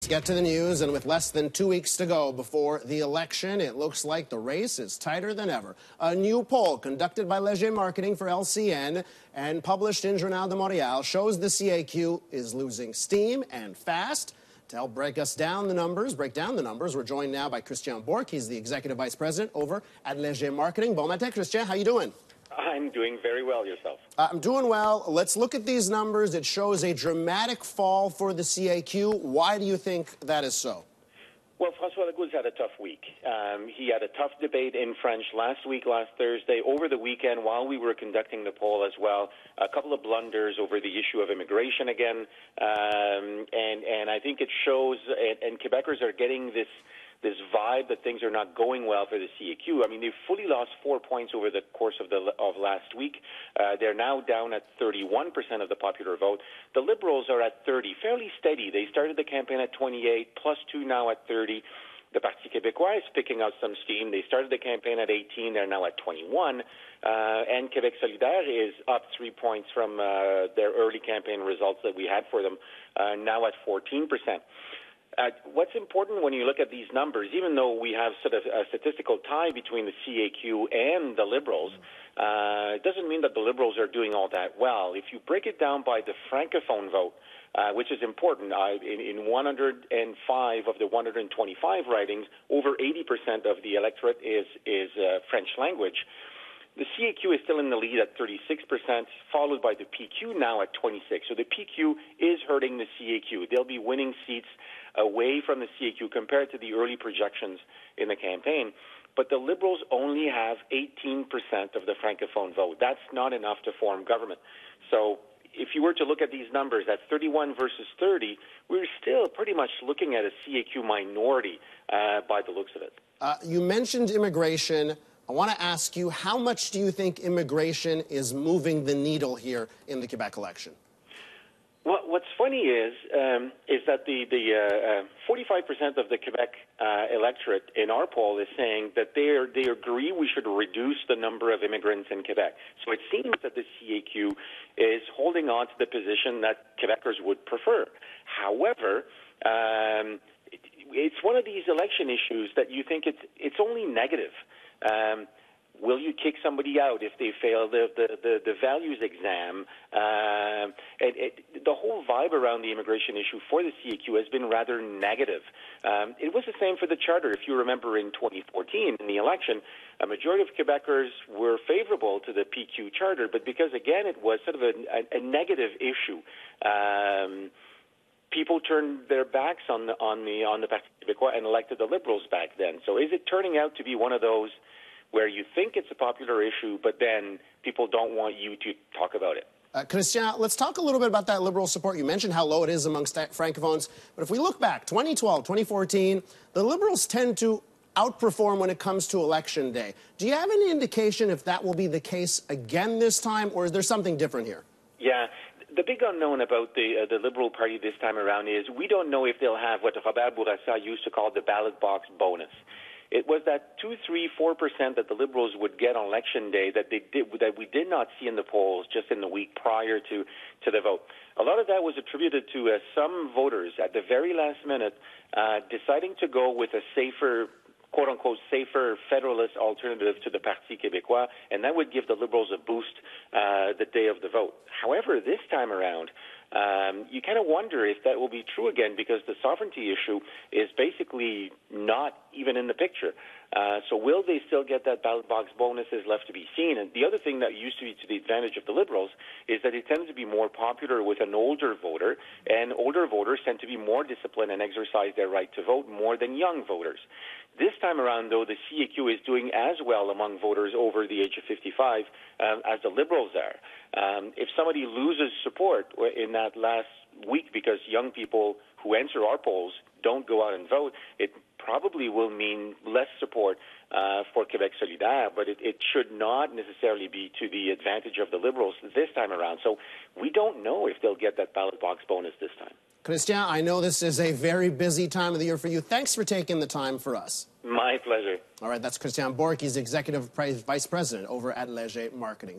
get to the news, and with less than 2 weeks to go before the election, it looks like the race is tighter than ever. A new poll conducted by Léger Marketing for LCN and published in Journal de Montréal shows the CAQ is losing steam and fast. To help break down the numbers, we're joined now by Christian Bourque. He's the Executive Vice President over at Léger Marketing. Bon matin, Christian. How you doing? I'm doing very well. Yourself? I'm doing well. Let's look at these numbers. It shows a dramatic fall for the CAQ. Why do you think that is so? Well, François Legault's had a tough week. He had a tough debate in French last Thursday, over the weekend while we were conducting the poll as well. A couple of blunders over the issue of immigration again. And I think it shows, and Quebecers are getting this vibe that things are not going well for the CAQ. I mean, they've fully lost 4 points over the course of last week. They're now down at 31% of the popular vote. The Liberals are at 30, fairly steady. They started the campaign at 28, +2 now at 30. The Parti québécois is picking up some steam. They started the campaign at 18. They're now at 21. And Québec solidaire is up 3 points from their early campaign results that we had for them, now at 14%. What's important when you look at these numbers, even though we have sort of a statistical tie between the CAQ and the Liberals, it doesn't mean that the Liberals are doing all that well. If you break it down by the Francophone vote, which is important, in 105 of the 125 ridings, over 80% of the electorate is French language. The CAQ is still in the lead at 36%, followed by the PQ now at 26%. So the PQ is hurting the CAQ. They'll be winning seats away from the CAQ compared to the early projections in the campaign. But the Liberals only have 18% of the Francophone vote. That's not enough to form government. So if you were to look at these numbers, that's 31 versus 30, we're still pretty much looking at a CAQ minority by the looks of it. You mentioned immigration. I want to ask you, how much do you think immigration is moving the needle here in the Quebec election? Well, what's funny is that the 45% of the Quebec electorate in our poll is saying that they agree we should reduce the number of immigrants in Quebec. So it seems that the CAQ is holding on to the position that Quebecers would prefer. However, it's one of these election issues that you think it's only negative. Will you kick somebody out if they fail the values exam? The whole vibe around the immigration issue for the CAQ has been rather negative. It was the same for the charter. If you remember in 2014, in the election, a majority of Quebecers were favorable to the PQ charter, but because, again, it was sort of a negative issue, people turned their backs on the Parti québécois and elected the Liberals back then. So is it turning out to be one of those where you think it's a popular issue, but then people don't want you to talk about it? Christian, let's talk a little bit about that Liberal support. You mentioned how low it is amongst Francophones, but if we look back, 2012, 2014, the Liberals tend to outperform when it comes to Election Day. Do you have any indication if that will be the case again this time, or is there something different here? Yeah. The big unknown about the Liberal Party this time around is we don't know if they'll have what Robert Bourassa used to call the ballot box bonus. It was that 2, 3, 4% that the Liberals would get on Election Day that we did not see in the polls just in the week prior to the vote. A lot of that was attributed to some voters at the very last minute deciding to go with a safer, quote-unquote, safer federalist alternative to the Parti québécois, and that would give the Liberals a boost the day of the vote. However, this time around, you kind of wonder if that will be true again, because the sovereignty issue is basically not even in the picture. So will they still get that ballot box bonus is left to be seen. And the other thing that used to be to the advantage of the Liberals is that it tends to be more popular with an older voter, and older voters tend to be more disciplined and exercise their right to vote more than young voters. This time around, though, the CAQ is doing as well among voters over the age of 55 as the Liberals are. If somebody loses support in that last week because young people who enter our polls don't go out and vote, it probably will mean less support for Québec solidaire, but it should not necessarily be to the advantage of the Liberals this time around. So we don't know if they'll get that ballot box bonus this time. Christian, I know this is a very busy time of the year for you. Thanks for taking the time for us. My pleasure. All right, that's Christian Bourque. He's Executive Vice President over at Léger Marketing.